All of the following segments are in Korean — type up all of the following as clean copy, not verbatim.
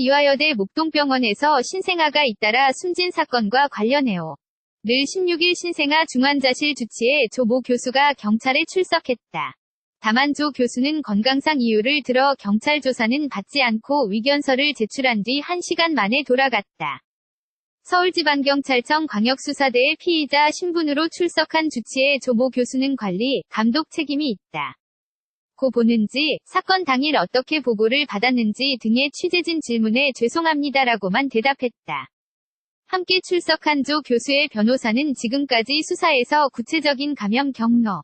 서울 이화여대 목동병원에서 신생아가 잇따라 숨진 사건과 관련해요. 늘 16일 신생아 중환자실 주치에 조 모 교수가 경찰에 출석했다. 다만 조 교수는 건강상 이유를 들어 경찰 조사는 받지 않고 위견서를 제출한 뒤 1시간 만에 돌아갔다. 서울지방경찰청 광역수사대의 피의자 신분으로 출석한 주치의 조 모 교수는 관리, 감독 책임이 있다. 고 보는지, 사건 당일 어떻게 보고를 받았는지 등의 취재진 질문에 죄송합니다라고만 대답했다. 함께 출석한 조 교수의 변호사는 지금까지 수사에서 구체적인 감염 경로가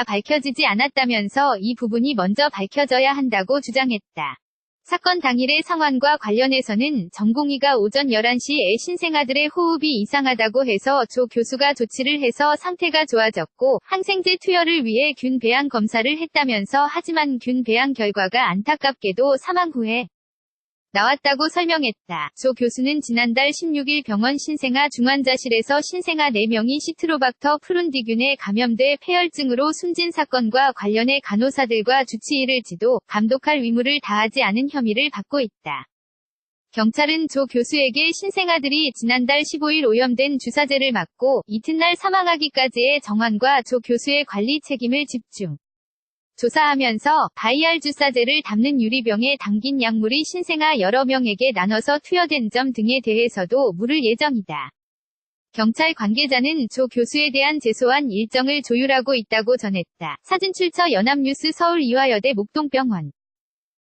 밝혀지지 않았다면서 이 부분이 먼저 밝혀져야 한다고 주장했다. 사건 당일의 상황과 관련해서는 전공의가 오전 11시에 신생아들의 호흡이 이상하다고 해서 조 교수가 조치를 해서 상태가 좋아졌고 항생제 투여를 위해 균 배양 검사를 했다면서 하지만 균 배양 결과가 안타깝게도 사망 후에 나왔다고 설명했다. 조 교수는 지난달 16일 병원 신생아 중환자실에서 신생아 4명이 시트로박터 프룬디균에 감염돼 폐혈증으로 숨진 사건과 관련해 간호사들과 주치의를 지도, 감독할 의무를 다하지 않은 혐의를 받고 있다. 경찰은 조 교수에게 신생아들이 지난달 15일 오염된 주사제를 맞고 이튿날 사망하기까지의 정황과 조 교수의 관리 책임을 집중 조사하면서 바이알 주사제를 담는 유리병에 담긴 약물이 신생아 여러 명에게 나눠서 투여된 점 등에 대해서도 물을 예정이다. 경찰 관계자는 조 교수에 대한 제소한 일정을 조율하고 있다고 전했다. 사진 출처 연합뉴스 서울 이화여대 목동병원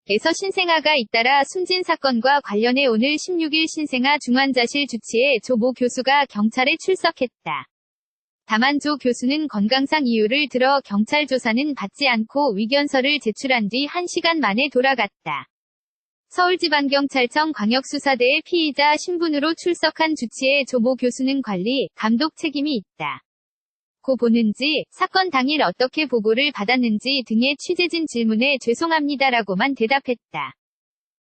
에서 신생아가 잇따라 숨진 사건과 관련해 오늘 16일 신생아 중환자실 주치에 조 모 교수가 경찰에 출석했다. 다만 조 교수는 건강상 이유를 들어 경찰 조사는 받지 않고 위견서를 제출한 뒤 1시간 만에 돌아갔다. 서울지방경찰청 광역수사대의 피의자 신분으로 출석한 주치의 조 모 교수는 관리, 감독 책임이 있다. 고 보는지, 사건 당일 어떻게 보고를 받았는지 등의 취재진 질문에 죄송합니다라고만 대답했다.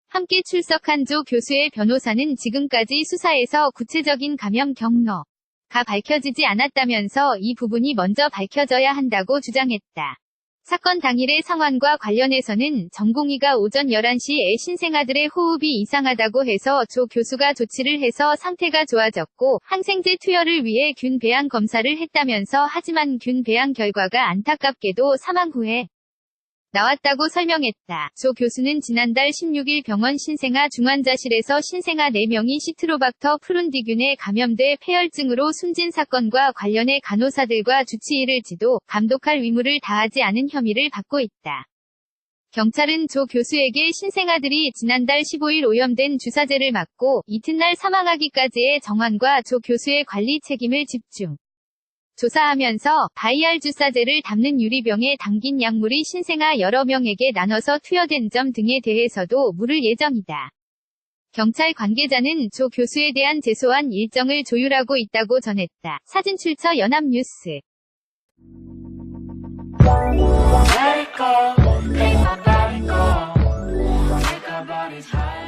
함께 출석한 조 교수의 변호사는 지금까지 수사에서 구체적인 감염 경로가 밝혀지지 않았다면서 이 부분이 먼저 밝혀져야 한다고 주장했다. 사건 당일의 상황과 관련해서는 전공의가 오전 11시에 신생아들의 호흡이 이상하다고 해서 조 교수가 조치를 해서 상태가 좋아졌고 항생제 투여를 위해 균 배양 검사를 했다면서 하지만 균 배양 결과가 안타깝게도 사망 후에 나왔다고 설명했다. 조 교수는 지난달 16일 병원 신생아 중환자실에서 신생아 4명이 시트로박터 프룬디균에 감염돼 폐혈증으로 숨진 사건과 관련해 간호사들과 주치의를 지도, 감독할 의무를 다하지 않은 혐의를 받고 있다. 경찰은 조 교수에게 신생아들이 지난달 15일 오염된 주사제를 맞고 이튿날 사망하기까지의 정황과 조 교수의 관리 책임을 집중 조사하면서 바이알 주사제를 담는 유리병에 담긴 약물이 신생아 여러 명에게 나눠서 투여된 점 등에 대해서도 물을 예정이다. 경찰 관계자는 조 교수에 대한 제소한 일정을 조율하고 있다고 전했다. 사진 출처 연합뉴스. Let it go, make my body go. Take our bodies high.